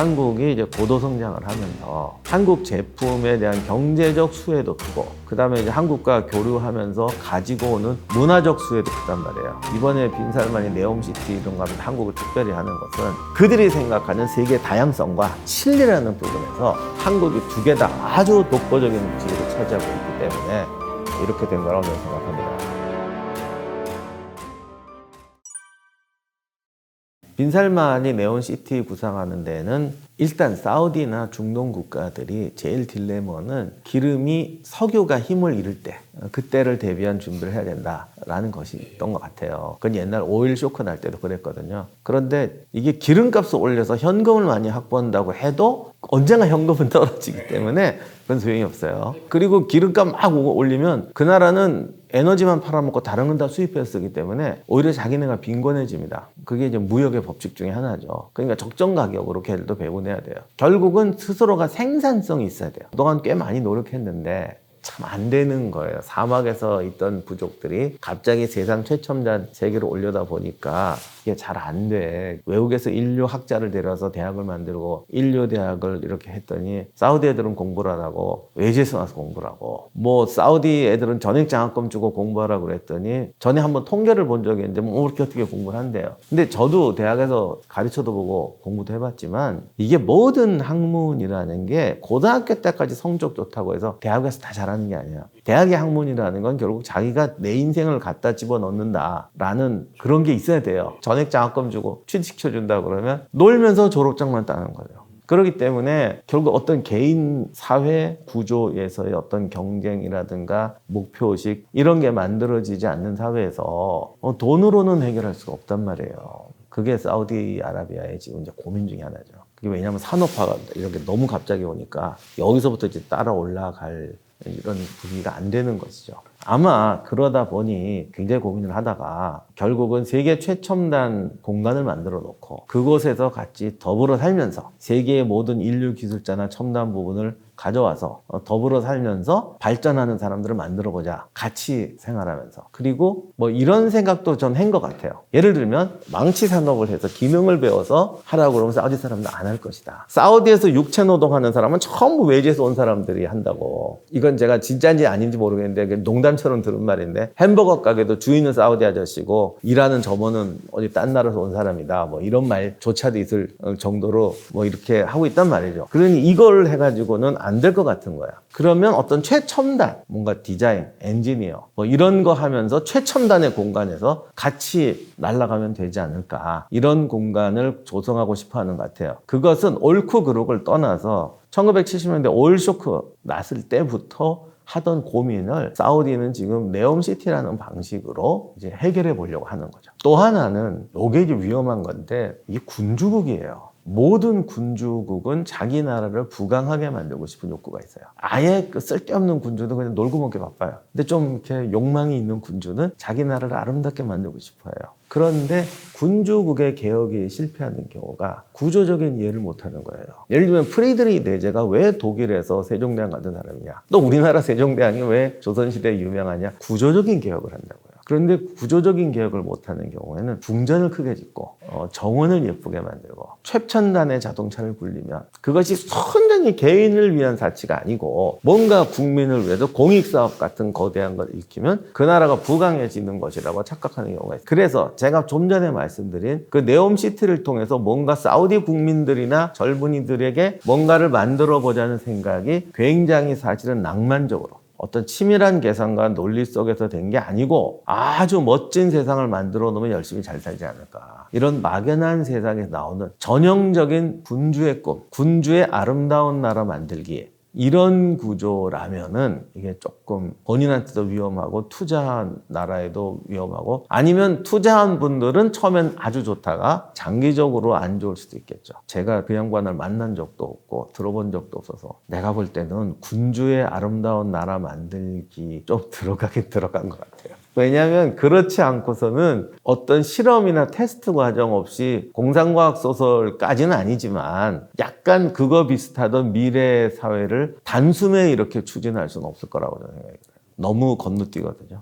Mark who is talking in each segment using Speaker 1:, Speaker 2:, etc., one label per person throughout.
Speaker 1: 한국이 이제 고도 성장을 하면서 한국 제품에 대한 경제적 수혜도 크고 그다음에 이제 한국과 교류하면서 가지고 오는 문화적 수혜도 크단 말이에요. 이번에 빈살만이 네옴시티 이런 거 하면 한국을 특별히 하는 것은 그들이 생각하는 세계 다양성과 친리라는 부분에서 한국이 두 개 다 아주 독보적인 지위를 차지하고 있기 때문에 이렇게 된 거라고 저는 생각합니다. 빈살만이 네온시티 구상하는 데는 일단 사우디나 중동 국가들이 제일 딜레마는 기름이 석유가 힘을 잃을 때 그때를 대비한 준비를 해야 된다라는 것이 있던 것 같아요. 그건 옛날 오일 쇼크 날 때도 그랬거든요. 그런데 이게 기름값을 올려서 현금을 많이 확보한다고 해도 언젠가 현금은 떨어지기 때문에 그건 소용이 없어요. 그리고 기름값 막 올리면 그 나라는 에너지만 팔아먹고 다른 건 다 수입해서 쓰기 때문에 오히려 자기네가 빈곤해집니다. 그게 이제 무역의 법칙 중에 하나죠. 그러니까 적정 가격으로 걔들도 배분해야 돼요. 결국은 스스로가 생산성이 있어야 돼요. 그동안 꽤 많이 노력했는데 참 안 되는 거예요. 사막에서 있던 부족들이 갑자기 세상 최첨단 세계로 올려다 보니까 이게 잘 안 돼. 외국에서 인류 학자를 데려와서 대학을 만들고 인류 대학을 이렇게 했더니 사우디 애들은 공부를 안 하고 외지에서 와서 공부를 하고 뭐 사우디 애들은 전액 장학금 주고 공부하라고 그랬더니 전에 한번 통계를 본 적이 있는데 뭐 이렇게 어떻게 공부를 한대요. 근데 저도 대학에서 가르쳐도 보고 공부도 해봤지만 이게 모든 학문이라는 게 고등학교 때까지 성적 좋다고 해서 대학에서 다 잘하는 게 아니에요. 대학의 학문이라는 건 결국 자기가 내 인생을 갖다 집어넣는다라는 그런 게 있어야 돼요. 전액 장학금 주고 취직시켜준다 그러면 놀면서 졸업장만 따는 거예요. 그렇기 때문에 결국 어떤 개인 사회 구조에서의 어떤 경쟁이라든가 목표의식 이런 게 만들어지지 않는 사회에서 돈으로는 해결할 수가 없단 말이에요. 그게 사우디아라비아의 지금 이제 고민 중에 하나죠. 그게 왜냐하면 산업화가 이렇게 너무 갑자기 오니까 여기서부터 이제 따라 올라갈 이런 분위기가 안 되는 것이죠. 아마 그러다 보니 굉장히 고민을 하다가 결국은 세계 최첨단 공간을 만들어 놓고 그곳에서 같이 더불어 살면서 세계의 모든 인류 기술자나 첨단 부분을 가져와서 더불어 살면서 발전하는 사람들을 만들어 보자. 같이 생활하면서. 그리고 뭐 이런 생각도 전 한 것 같아요. 예를 들면 망치 산업을 해서 기능을 배워서 하라고 그러면 사우디 사람들은 안 할 것이다. 사우디에서 육체 노동하는 사람은 전부 외지에서 온 사람들이 한다고. 이건 제가 진짜인지 아닌지 모르겠는데 농담처럼 들은 말인데 햄버거 가게도 주인은 사우디 아저씨고 일하는 점원은 어디 딴 나라에서 온 사람이다. 뭐 이런 말조차도 있을 정도로 뭐 이렇게 하고 있단 말이죠. 그러니 이걸 해가지고는 안 될 것 같은 거야. 그러면 어떤 최첨단, 뭔가 디자인, 엔지니어, 뭐 이런 거 하면서 최첨단의 공간에서 같이 날아가면 되지 않을까. 이런 공간을 조성하고 싶어 하는 것 같아요. 그것은 옳고 그르고를 떠나서 1970년대 오일 쇼크 났을 때부터 하던 고민을 사우디는 지금 네옴시티라는 방식으로 이제 해결해 보려고 하는 거죠. 또 하나는 이게 이제 위험한 건데 이게 군주국이에요. 모든 군주국은 자기 나라를 부강하게 만들고 싶은 욕구가 있어요. 아예 그 쓸데없는 군주는 그냥 놀고 먹기 바빠요. 근데 좀 이렇게 욕망이 있는 군주는 자기 나라를 아름답게 만들고 싶어요. 그런데 군주국의 개혁이 실패하는 경우가 구조적인 이해를 못하는 거예요. 예를 들면 프리드리히 내제가 왜 독일에서 세종대왕 같은 사람이냐? 또 우리나라 세종대왕이 왜 조선시대에 유명하냐? 구조적인 개혁을 한다고요. 그런데 구조적인 개혁을 못하는 경우에는 궁전을 크게 짓고 정원을 예쁘게 만들고 최첨단의 자동차를 굴리면 그것이 순전히 개인을 위한 사치가 아니고 뭔가 국민을 위해서 공익사업 같은 거대한 걸 일으키면 그 나라가 부강해지는 것이라고 착각하는 경우가 있어요. 그래서 제가 좀 전에 말씀드린 그 네옴시티를 통해서 뭔가 사우디 국민들이나 젊은이들에게 뭔가를 만들어 보자는 생각이 굉장히 사실은 낭만적으로 어떤 치밀한 계산과 논리 속에서 된 게 아니고 아주 멋진 세상을 만들어 놓으면 열심히 잘 살지 않을까. 이런 막연한 세상에서 나오는 전형적인 군주의 꿈, 군주의 아름다운 나라 만들기. 이런 구조라면은 이게 조금 본인한테도 위험하고 투자한 나라에도 위험하고 아니면 투자한 분들은 처음엔 아주 좋다가 장기적으로 안 좋을 수도 있겠죠. 제가 그 양반을 만난 적도 없고 들어본 적도 없어서 내가 볼 때는 군주의 아름다운 나라 만들기 좀 들어가긴 들어간 것 같아요. 왜냐하면 그렇지 않고서는 어떤 실험이나 테스트 과정 없이 공상과학 소설까지는 아니지만 약간 그거 비슷하던 미래 사회를 단숨에 이렇게 추진할 수는 없을 거라고 저는 생각해요. 너무 건너뛰거든요.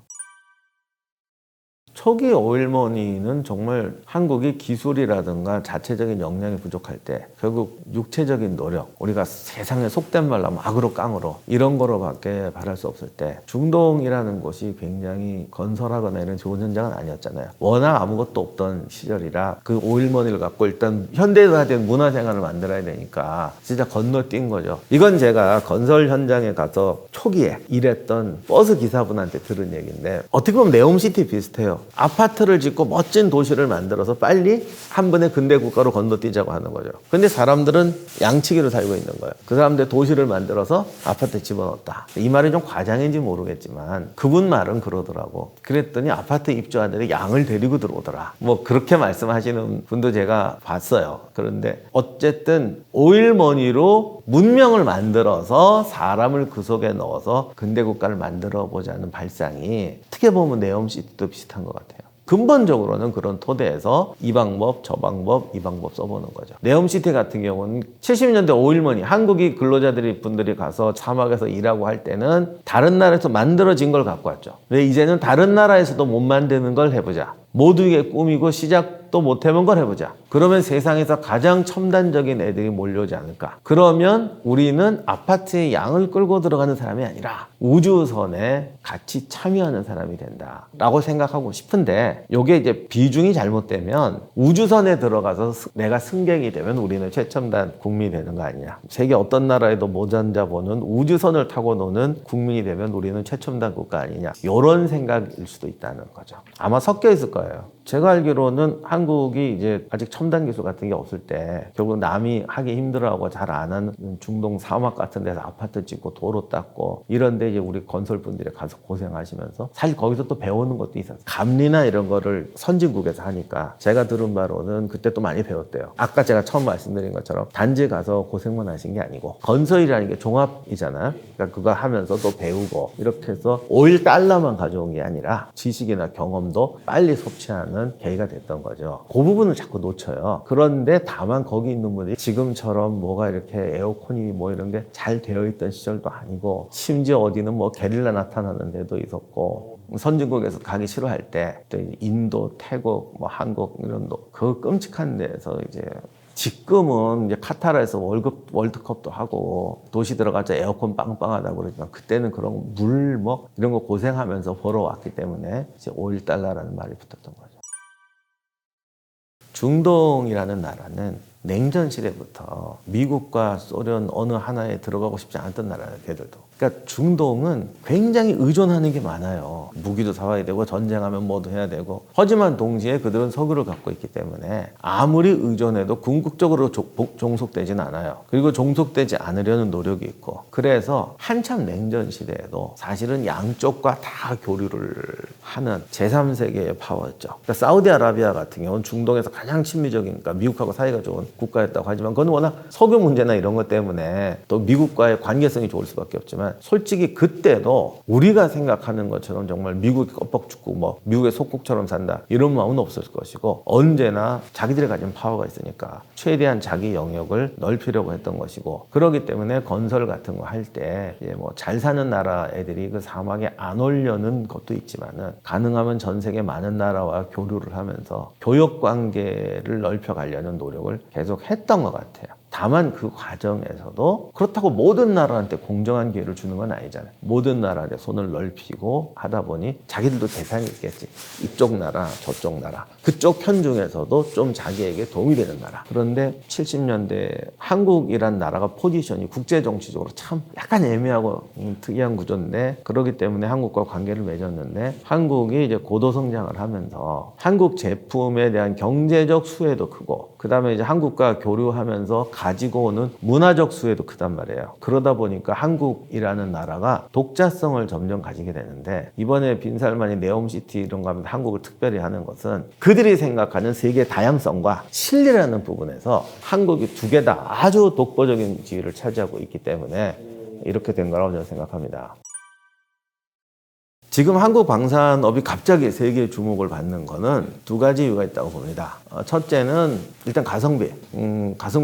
Speaker 1: 초기 오일머니는 정말 한국이 기술이라든가 자체적인 역량이 부족할 때 결국 육체적인 노력, 우리가 세상에 속된 말로 하면 악으로 깡으로 이런 거로밖에 바랄 수 없을 때 중동이라는 곳이 굉장히 건설하거나 이런 좋은 현장은 아니었잖아요. 워낙 아무것도 없던 시절이라 그 오일머니를 갖고 일단 현대화된 문화생활을 만들어야 되니까 진짜 건너뛴 거죠. 이건 제가 건설 현장에 가서 초기에 일했던 버스 기사분한테 들은 얘기인데 어떻게 보면 네옴시티 비슷해요. 아파트를 짓고 멋진 도시를 만들어서 빨리 한 번에 근대 국가로 건너뛰자고 하는 거죠. 근데 사람들은 양치기로 살고 있는 거예요. 그 사람들 도시를 만들어서 아파트에 집어넣었다. 이 말이 좀 과장인지 모르겠지만 그분 말은 그러더라고. 그랬더니 아파트 입주하는데 양을 데리고 들어오더라. 뭐 그렇게 말씀하시는 분도 제가 봤어요. 그런데 어쨌든 오일머니로 문명을 만들어서 사람을 그 속에 넣어서 근대 국가를 만들어 보자는 발상이 어떻게 보면 네옴시티도 비슷한 것 같아요. 근본적으로는 그런 토대에서 이 방법, 저 방법, 이 방법 써보는 거죠. 네옴시티 같은 경우는 70년대 오일머니, 한국이 분들이 가서 사막에서 일하고 할 때는 다른 나라에서 만들어진 걸 갖고 왔죠. 왜 이제는 다른 나라에서도 못 만드는 걸 해보자. 모두의 꿈이고 시작도 못 해본 걸 해보자. 그러면 세상에서 가장 첨단적인 애들이 몰려오지 않을까. 그러면 우리는 아파트에 양을 끌고 들어가는 사람이 아니라 우주선에 같이 참여하는 사람이 된다 라고 생각하고 싶은데 이게 이제 비중이 잘못되면 우주선에 들어가서 내가 승객이 되면 우리는 최첨단 국민이 되는 거 아니냐. 세계 어떤 나라에도 못 앉아보는 우주선을 타고 노는 국민이 되면 우리는 최첨단 국가 아니냐. 이런 생각일 수도 있다는 거죠. 아마 섞여 있을 거예요. 제가 알기로는 한국이 이제 아직 첨단 기술 같은 게 없을 때 결국 남이 하기 힘들어하고 잘 안 하는 중동 사막 같은 데서 아파트 짓고 도로 닦고 이런데 이제 우리 건설분들이 가서 고생하시면서 사실 거기서 또 배우는 것도 있었어요. 감리나 이런 거를 선진국에서 하니까 제가 들은 바로는 그때 또 많이 배웠대요. 아까 제가 처음 말씀드린 것처럼 단지 가서 고생만 하신 게 아니고 건설이라는 게 종합이잖아요. 그러니까 그거 하면서 또 배우고 이렇게 해서 오일 달러만 가져온 게 아니라 지식이나 경험도 빨리 섭취하는 계기가 됐던 거죠. 그 부분을 자꾸 놓쳐요. 그런데 다만 거기 있는 분들이 지금처럼 뭐가 이렇게 에어컨이 뭐 이런 게 잘 되어 있던 시절도 아니고 심지어 어디는 뭐 게릴라 나타나는 데도 있었고 선진국에서 가기 싫어할 때 또 인도, 태국, 뭐 한국 이런 그 끔찍한 데서 이제 지금은 이제 카타르에서 월드컵도 하고 도시 들어가자 에어컨 빵빵하다고 그러지만 그때는 그런 물 뭐 이런 거 고생하면서 벌어왔기 때문에 이제 오일 달러라는 말이 붙었던 거죠. 중동이라는 나라는 냉전 시대부터 미국과 소련 어느 하나에 들어가고 싶지 않았던 나라예요, 걔들도. 그러니까 중동은 굉장히 의존하는 게 많아요. 무기도 사와야 되고 전쟁하면 뭐도 해야 되고. 하지만 동시에 그들은 석유를 갖고 있기 때문에 아무리 의존해도 궁극적으로 종속되진 않아요. 그리고 종속되지 않으려는 노력이 있고. 그래서 한참 냉전 시대에도 사실은 양쪽과 다 교류를 하는 제3세계의 파워였죠. 그러니까 사우디아라비아 같은 경우는 중동에서 가장 친미적인, 그러니까 미국하고 사이가 좋은 국가였다고 하지만 그건 워낙 석유 문제나 이런 것 때문에 또 미국과의 관계성이 좋을 수밖에 없지만 솔직히 그때도 우리가 생각하는 것처럼 정말 미국이 껌뻑 죽고 뭐 미국의 속국처럼 산다 이런 마음은 없었을 것이고 언제나 자기들이 가진 파워가 있으니까 최대한 자기 영역을 넓히려고 했던 것이고 그렇기 때문에 건설 같은 거 할 때 뭐 잘 사는 나라 애들이 그 사막에 안 오려는 것도 있지만은 가능하면 전 세계 많은 나라와 교류를 하면서 교역 관계를 넓혀가려는 노력을 계속 했던 것 같아요. 다만 그 과정에서도 그렇다고 모든 나라한테 공정한 기회를 주는 건 아니잖아요. 모든 나라에 손을 넓히고 하다 보니 자기들도 대상이 있겠지. 이쪽 나라, 저쪽 나라. 그쪽 편 중에서도 좀 자기에게 도움이 되는 나라. 그런데 70년대 한국이란 나라가 포지션이 국제정치적으로 참 약간 애매하고 특이한 구조인데 그렇기 때문에 한국과 관계를 맺었는데 한국이 이제 고도성장을 하면서 한국 제품에 대한 경제적 수혜도 크고 그 다음에 이제 한국과 교류하면서 가지고 오는 문화적 수혜도 크단 말이에요. 그러다 보니까 한국이라는 나라가 독자성을 점점 가지게 되는데 이번에 빈살만이 네옴시티 이런 거 하면 한국을 특별히 하는 것은 그들이 생각하는 세계 다양성과 실리라는 부분에서 한국이 두 개 다 아주 독보적인 지위를 차지하고 있기 때문에 이렇게 된 거라고 저는 생각합니다. 지금 한국 방산업이 갑자기 세계의 주목을 받는 거는 두 가지 이유가 있다고 봅니다. 첫째는 일단 가성비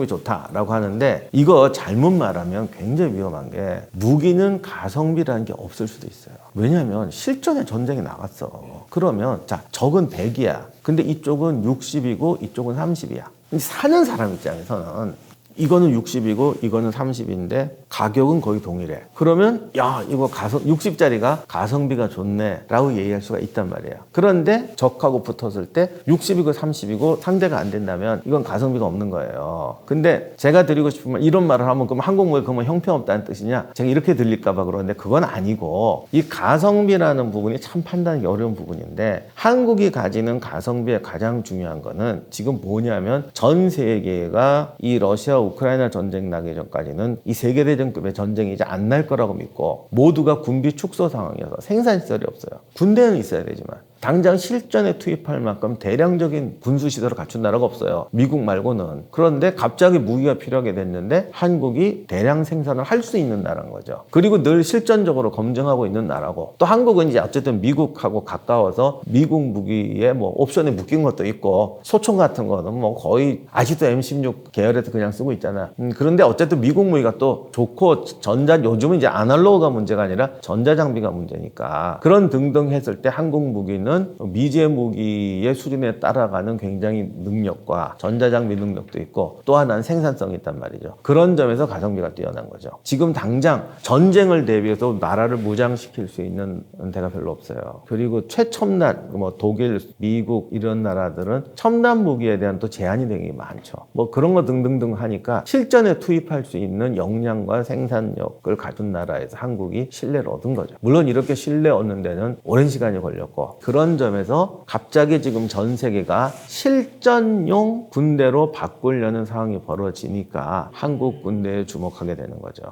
Speaker 1: 좋다라고 하는데 이거 잘못 말하면 굉장히 위험한 게 무기는 가성비라는 게 없을 수도 있어요. 왜냐하면 실전에 전쟁에 나갔어. 그러면 자, 적은 100이야. 근데 이쪽은 60이고 이쪽은 30이야. 사는 사람 입장에서는 이거는 60이고 이거는 30인데 가격은 거의 동일해. 그러면 야, 이거 60짜리가 가성비가 좋네 라고 얘기할 수가 있단 말이에요. 그런데 적하고 붙었을 때 60이고 30이고 상대가 안 된다면 이건 가성비가 없는 거예요. 근데 제가 드리고 싶으면 이런 말을 하면 그럼 한국무역 그러면 형편없다는 뜻이냐? 제가 이렇게 들릴까 봐 그러는데 그건 아니고, 이 가성비라는 부분이 참 판단하기 어려운 부분인데, 한국이 가지는 가성비의 가장 중요한 거는 지금 뭐냐면, 전 세계가 이 러시아 우크라이나 전쟁 나기 전까지는 이 세계대전급의 전쟁이 이제 안 날 거라고 믿고 모두가 군비 축소 상황이어서 생산시설이 없어요. 군대는 있어야 되지만 당장 실전에 투입할 만큼 대량적인 군수시설을 갖춘 나라가 없어요. 미국 말고는. 그런데 갑자기 무기가 필요하게 됐는데 한국이 대량 생산을 할 수 있는 나라인 거죠. 그리고 늘 실전적으로 검증하고 있는 나라고, 또 한국은 이제 어쨌든 미국하고 가까워서 미국 무기에 뭐 옵션에 묶인 것도 있고, 소총 같은 거는 뭐 거의 아직도 M16 계열에서 그냥 쓰고 있잖아. 그런데 어쨌든 미국 무기가 또 좋고, 요즘은 이제 아날로그가 문제가 아니라 전자장비가 문제니까, 그런 등등 했을 때 한국 무기는 미제 무기의 수준에 따라가는 굉장히 능력과 전자장비 능력도 있고, 또 하나는 생산성이 있단 말이죠. 그런 점에서 가성비가 뛰어난 거죠. 지금 당장 전쟁을 대비해서 나라를 무장시킬 수 있는 데가 별로 없어요. 그리고 최첨단, 뭐 독일, 미국 이런 나라들은 첨단 무기에 대한 또 제한이 되게 많죠. 뭐 그런 거 등등등 하니까 실전에 투입할 수 있는 역량과 생산력을 가진 나라에서 한국이 신뢰를 얻은 거죠. 물론 이렇게 신뢰 얻는 데는 오랜 시간이 걸렸고, 그런 점에서 갑자기 지금 전 세계가 실전용 군대로 바꾸려는 상황이 벌어지니까 한국 군대에 주목하게 되는 거죠.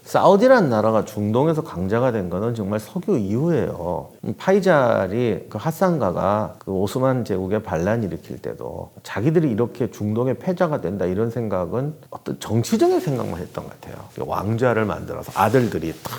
Speaker 1: 사우디라는 나라가 중동에서 강자가 된 거는 정말 석유 이후예요. 파이잘이 그 하산가가 그 오스만 제국의 반란 일으킬 때도 자기들이 이렇게 중동의 패자가 된다 이런 생각은 어떤 정치적인 생각만 했던 것 같아요. 왕좌를 만들어서 아들들이 딱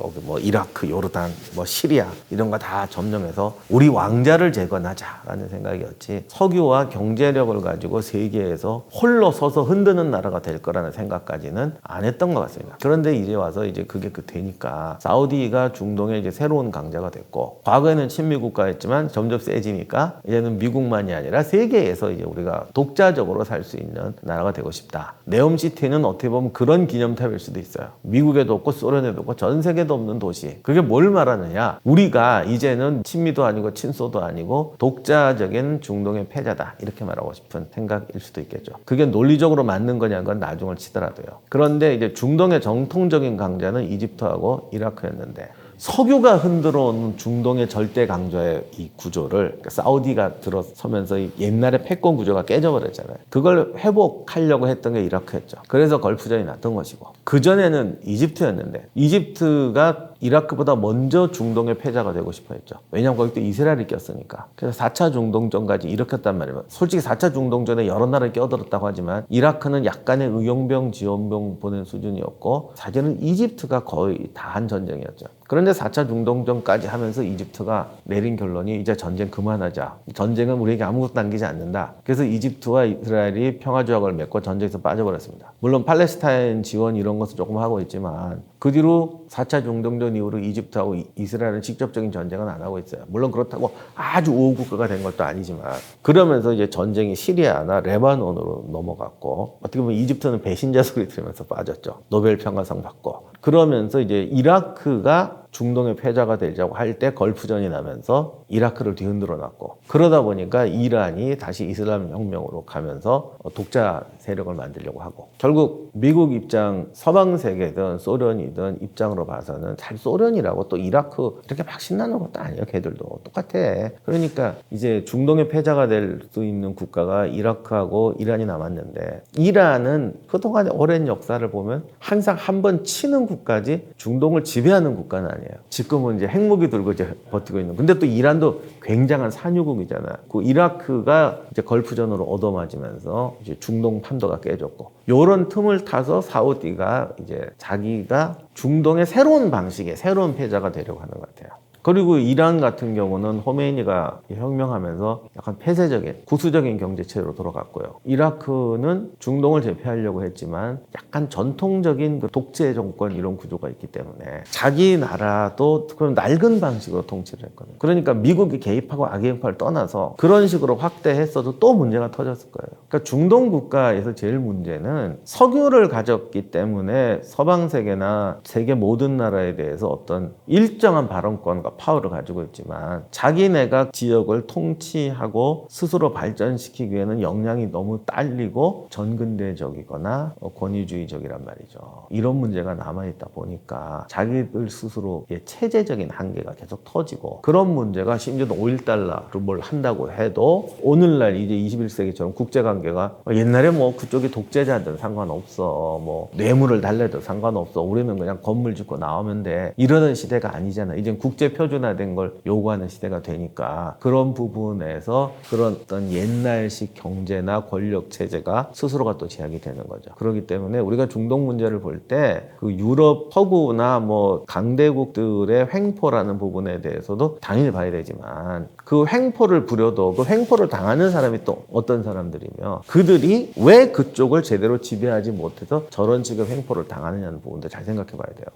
Speaker 1: 여기 뭐 이라크, 요르단, 뭐 시리아 이런 거 다 점령해서 우리 왕자를 재건하자라는 생각이었지, 석유와 경제력을 가지고 세계에서 홀로 서서 흔드는 나라가 될 거라는 생각까지는 안 했던 것 같습니다. 그런데 이제 와서 이제 그게 되니까 사우디가 중동의 이제 새로운 강자가 됐고, 과거에는 친미 국가였지만 점점 세지니까 이제는 미국만이 아니라 세계에서 이제 우리가 독자적으로 살 수 있는 나라가 되고 싶다. 네옴시티는 어떻게 보면 그런 기념탑일 수도 있어요. 미국에도 없고 소련에도 없고 전 세계도 없는 도시. 그게 뭘 말하느냐? 우리가 이제는 친미도 아니고 친소도 아니고 독자적인 중동의 패자다, 이렇게 말하고 싶은 생각일 수도 있겠죠. 그게 논리적으로 맞는 거냐는 건 나중을 치더라도요. 그런데 이제 중동의 정통적인 강자는 이집트하고 이라크였는데, 석유가 흔들어오는 중동의 절대 강자의 이 구조를, 그러니까 사우디가 들어서면서 옛날의 패권 구조가 깨져버렸잖아요. 그걸 회복하려고 했던 게 이라크였죠. 그래서 걸프전이 났던 것이고, 그전에는 이집트였는데 이집트가 이라크보다 먼저 중동의 패자가 되고 싶어 했죠. 왜냐하면 거기 또 이스라엘이 꼈으니까. 그래서 4차 중동전까지 일으켰단 말이에요. 솔직히 4차 중동전에 여러 나라를 끼어들었다고 하지만 이라크는 약간의 의용병, 지원병 보낸 수준이었고, 사실은 이집트가 거의 다 한 전쟁이었죠. 그런데 4차 중동전까지 하면서 이집트가 내린 결론이 이제 전쟁 그만하자. 전쟁은 우리에게 아무것도 남기지 않는다. 그래서 이집트와 이스라엘이 평화조약을 맺고 전쟁에서 빠져버렸습니다. 물론 팔레스타인 지원 이런 것을 조금 하고 있지만, 그 뒤로 4차 중동전 이후로 이집트하고 이스라엘은 직접적인 전쟁은 안 하고 있어요. 물론 그렇다고 아주 우호국가가 된 것도 아니지만, 그러면서 이제 전쟁이 시리아나 레바논으로 넘어갔고, 어떻게 보면 이집트는 배신자 소리 들으면서 빠졌죠. 노벨 평화상 받고. 그러면서 이제 이라크가 중동의 패자가 되자고 할 때 걸프전이 나면서 이라크를 뒤흔들어 놨고, 그러다 보니까 이란이 다시 이슬람 혁명으로 가면서 독자 세력을 만들려고 하고, 결국 미국 입장, 서방 세계든 소련이든 입장으로 봐서는 잘 소련이라고 또 이라크 이렇게 막 신나는 것도 아니에요. 걔들도 똑같아. 그러니까 이제 중동의 패자가 될 수 있는 국가가 이라크하고 이란이 남았는데, 이란은 그동안의 오랜 역사를 보면 항상 한 번 치는 국가지 중동을 지배하는 국가는 아니에요. 지금은 이제 핵무기 들고 이제 버티고 있는. 근데 또 이란도 굉장한 산유국이잖아. 그 이라크가 이제 걸프전으로 얻어맞으면서 이제 중동 판도가 깨졌고, 요런 틈을 타서 사우디가 이제 자기가 중동의 새로운 방식의 새로운 패자가 되려고 하는 것 같아요. 그리고 이란 같은 경우는 호메이니가 혁명하면서 약간 폐쇄적인 구수적인 경제체로 돌아갔고요. 이라크는 중동을 제패하려고 했지만 약간 전통적인 그 독재 정권 이런 구조가 있기 때문에 자기 나라도 그런 낡은 방식으로 통치를 했거든요. 그러니까 미국이 개입하고 악의파를 떠나서 그런 식으로 확대했어도 또 문제가 터졌을 거예요. 그러니까 중동 국가에서 제일 문제는 석유를 가졌기 때문에 서방 세계나 세계 모든 나라에 대해서 어떤 일정한 발언권과 파워를 가지고 있지만 자기네가 지역을 통치하고 스스로 발전시키기 위해는 역량이 너무 딸리고 전근대적이거나 권위주의적이란 말이죠. 이런 문제가 남아있다 보니까 자기들 스스로의 체제적인 한계가 계속 터지고 그런 문제가 심지어 5.1달러로 뭘 한다고 해도 오늘날 이제 21세기처럼 국제관계가 옛날에 뭐 그쪽이 독재자든 상관없어 뭐 뇌물을 달래도 상관없어 우리는 그냥 건물 짓고 나오면 돼 이러는 시대가 아니잖아. 이젠 국제 표준화된 걸 요구하는 시대가 되니까 그런 부분에서 그런 어떤 옛날식 경제나 권력 체제가 스스로가 또 제약이 되는 거죠. 그렇기 때문에 우리가 중동 문제를 볼 때 그 유럽 서구나 뭐 강대국들의 횡포라는 부분에 대해서도 당연히 봐야 되지만 그 횡포를 부려도 그 횡포를 당하는 사람이 또 어떤 사람들이며 그들이 왜 그쪽을 제대로 지배하지 못해서 저런 식의 횡포를 당하느냐는 부분도 잘 생각해 봐야 돼요.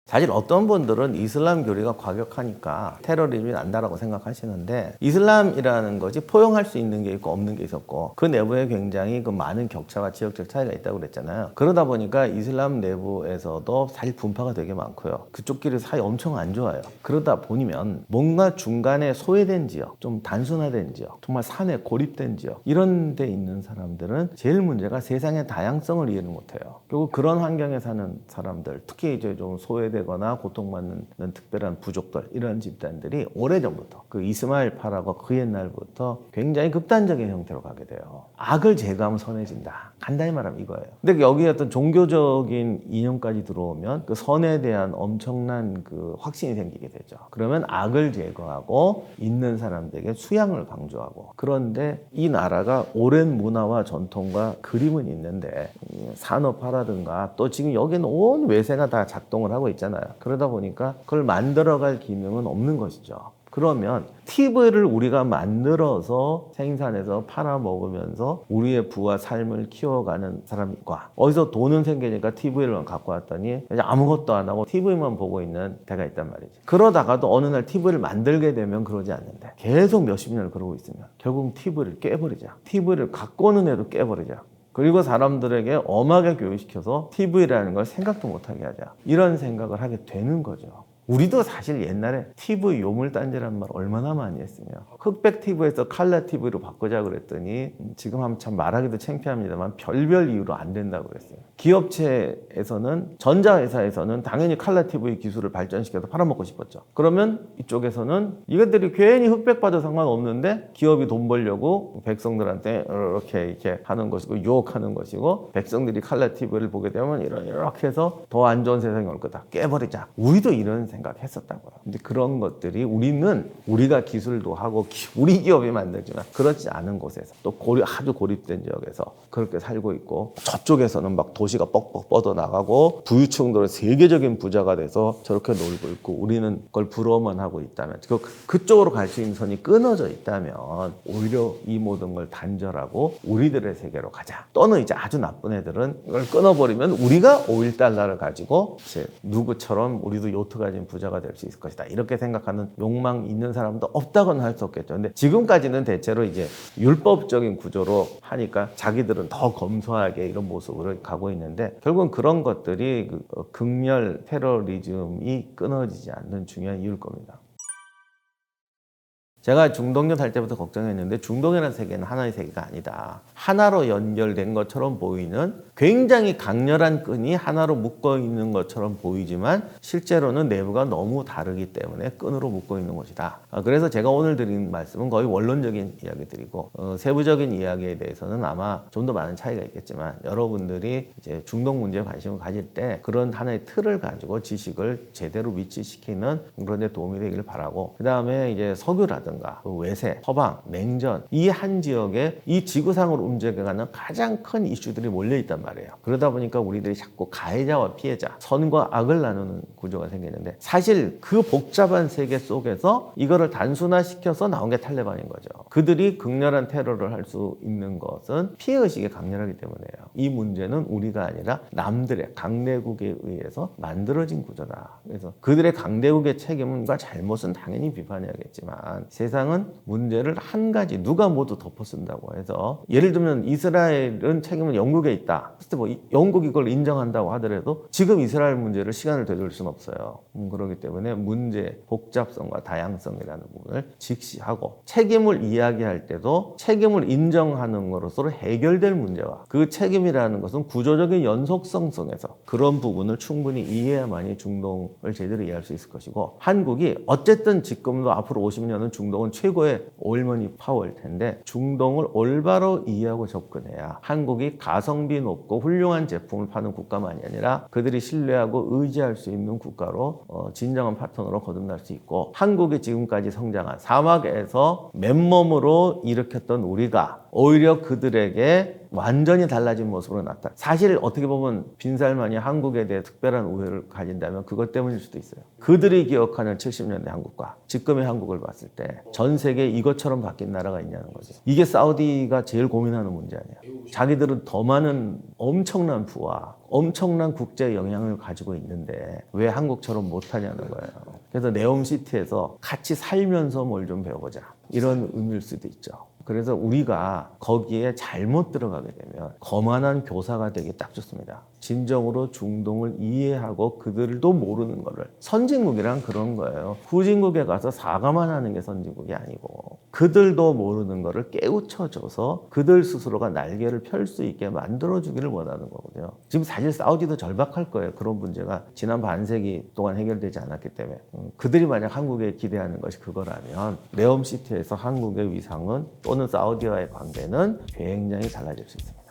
Speaker 1: 사실 어떤 분들은 이슬람 교리가 과격하니까 테러리즘이 난다라고 생각하시는데 이슬람이라는 것이 포용할 수 있는 게 있고 없는 게 있었고 그 내부에 굉장히 그 많은 격차와 지역적 차이가 있다고 그랬잖아요. 그러다 보니까 이슬람 내부에서도 사실 분파가 되게 많고요. 그쪽끼리 사이 엄청 안 좋아요. 그러다 보면 뭔가 중간에 소외된 지역, 좀 단순화된 지역, 정말 산에 고립된 지역 이런 데 있는 사람들은 제일 문제가 세상의 다양성을 이해를 못해요. 결국 그런 환경에 사는 사람들, 특히 이제 좀 소외된 거나 고통받는 특별한 부족들 이런 집단들이 오래전부터 그 이스마일파라고 그 옛날부터 굉장히 극단적인 형태로 가게 돼요. 악을 제거하면 선해진다. 간단히 말하면 이거예요. 근데 여기에 어떤 종교적인 이념까지 들어오면 그 선에 대한 엄청난 그 확신이 생기게 되죠. 그러면 악을 제거하고 있는 사람들에게 수양을 강조하고 그런데 이 나라가 오랜 문화와 전통과 그림은 있는데 산업화라든가 또 지금 여기는 온 외세가 다 작동을 하고 있잖아요. 그러다 보니까 그걸 만들어갈 기능은 없는 것이죠. 그러면 TV를 우리가 만들어서 생산해서 팔아먹으면서 우리의 부와 삶을 키워가는 사람과 어디서 돈은 생기니까 TV를 갖고 왔더니 아무것도 안 하고 TV만 보고 있는 데가 있단 말이지. 그러다가도 어느 날 TV를 만들게 되면 그러지 않는데 계속 몇십 년을 그러고 있으면 결국 TV를 깨버리자. TV를 갖고는 해도 깨버리자. 그리고 사람들에게 엄하게 교육시켜서 TV라는 걸 생각도 못하게 하자. 이런 생각을 하게 되는 거죠. 우리도 사실 옛날에 TV 요물단지라는 말 얼마나 많이 했으며 흑백 TV에서 칼라 TV로 바꾸자 그랬더니 지금 하면 참 말하기도 창피합니다만 별별 이유로 안 된다고 그랬어요. 기업체에서는 전자회사에서는 당연히 칼라 TV 기술을 발전시켜서 팔아먹고 싶었죠. 그러면 이쪽에서는 이것들이 괜히 흑백 봐도 상관없는데 기업이 돈 벌려고 백성들한테 이렇게 하는 것이고 유혹하는 것이고 백성들이 칼라 TV를 보게 되면 이렇게 해서 더 안 좋은 세상이 올 거다. 깨버리자. 우리도 이런 생각했었다고요. 근데 그런 것들이 우리가 기술도 하고 우리 기업이 만들지만 그렇지 않은 곳에서 또 아주 고립된 지역에서 그렇게 살고 있고 저쪽에서는 막 도시가 뻑뻑 뻗어나가고 부유층들은 세계적인 부자가 돼서 저렇게 놀고 있고 우리는 그걸 부러워만 하고 있다면 그쪽으로 갈 수 있는 선이 끊어져 있다면 오히려 이 모든 걸 단절하고 우리들의 세계로 가자. 또는 이제 아주 나쁜 애들은 이걸 끊어버리면 우리가 5.1달러를 가지고 이제 누구처럼 우리도 요트 가진 부자가 될 수 있을 것이다. 이렇게 생각하는 욕망 있는 사람도 없다고는 할 수 없겠죠. 근데 지금까지는 대체로 이제 율법적인 구조로 하니까 자기들은 더 검소하게 이런 모습으로 가고 있는데 결국은 그런 것들이 극렬 테러리즘이 끊어지지 않는 중요한 이유일 겁니다. 제가 중동전 살 때부터 걱정했는데 중동이라는 세계는 하나의 세계가 아니다. 하나로 연결된 것처럼 보이는 굉장히 강렬한 끈이 하나로 묶어 있는 것처럼 보이지만 실제로는 내부가 너무 다르기 때문에 끈으로 묶어 있는 것이다. 그래서 제가 오늘 드린 말씀은 거의 원론적인 이야기들이고 세부적인 이야기에 대해서는 아마 좀 더 많은 차이가 있겠지만 여러분들이 이제 중동 문제에 관심을 가질 때 그런 하나의 틀을 가지고 지식을 제대로 위치시키는 그런 데 도움이 되기를 바라고 그 다음에 이제 석유라든 전쟁이라든가 외세, 서방, 냉전 이 한 지역에 이 지구상으로 움직여가는 가장 큰 이슈들이 몰려있단 말이에요. 그러다 보니까 우리들이 자꾸 가해자와 피해자, 선과 악을 나누는 구조가 생기는데 사실 그 복잡한 세계 속에서 이거를 단순화시켜서 나온 게 탈레반인 거죠. 그들이 극렬한 테러를 할 수 있는 것은 피해의식이 강렬하기 때문이에요. 이 문제는 우리가 아니라 남들의 강대국에 의해서 만들어진 구조다. 그래서 그들의 강대국의 책임과 잘못은 당연히 비판해야겠지만 세상은 문제를 한 가지 누가 모두 덮어쓴다고 해서 예를 들면 이스라엘은 책임은 영국에 있다. 뭐 영국이 이걸 인정한다고 하더라도 지금 이스라엘 문제를 시간을 되돌릴 수는 없어요. 그렇기 때문에 문제 복잡성과 다양성이라는 부분을 직시하고 책임을 이야기할 때도 책임을 인정하는 것으로 해결될 문제와 그 책임이라는 것은 구조적인 연속성 속에서 그런 부분을 충분히 이해해야만이 중동을 제대로 이해할 수 있을 것이고 한국이 어쨌든 지금도 앞으로 50년은 중동은 최고의 오일머니 파워일 텐데 중동을 올바로 이해하고 접근해야 한국이 가성비 높고 훌륭한 제품을 파는 국가만이 아니라 그들이 신뢰하고 의지할 수 있는 국가로 진정한 파트너로 거듭날 수 있고 한국이 지금까지 성장한 사막에서 맨몸으로 일으켰던 우리가 오히려 그들에게 완전히 달라진 모습으로 나타나. 사실 어떻게 보면 빈살만이 한국에 대해 특별한 우애를 가진다면 그것 때문일 수도 있어요. 그들이 기억하는 70년대 한국과 지금의 한국을 봤을 때 전 세계에 이것처럼 바뀐 나라가 있냐는 거죠. 이게 사우디가 제일 고민하는 문제 아니야. 자기들은 더 많은 엄청난 부와 엄청난 국제 영향을 가지고 있는데 왜 한국처럼 못하냐는 거예요. 그래서 네옴시티에서 같이 살면서 뭘 좀 배워보자. 이런 의미일 수도 있죠. 그래서 우리가 거기에 잘못 들어가게 되면 거만한 교사가 되기 딱 좋습니다. 진정으로 중동을 이해하고 그들도 모르는 거를 선진국이란 그런 거예요. 후진국에 가서 사과만 하는 게 선진국이 아니고 그들도 모르는 거를 깨우쳐줘서 그들 스스로가 날개를 펼 수 있게 만들어주기를 원하는 거거든요. 지금 사실 사우디도 절박할 거예요. 그런 문제가 지난 반세기 동안 해결되지 않았기 때문에 그들이 만약 한국에 기대하는 것이 그거라면 네옴시티에서 한국의 위상은 또는 사우디와의 관계는 굉장히 달라질 수 있습니다.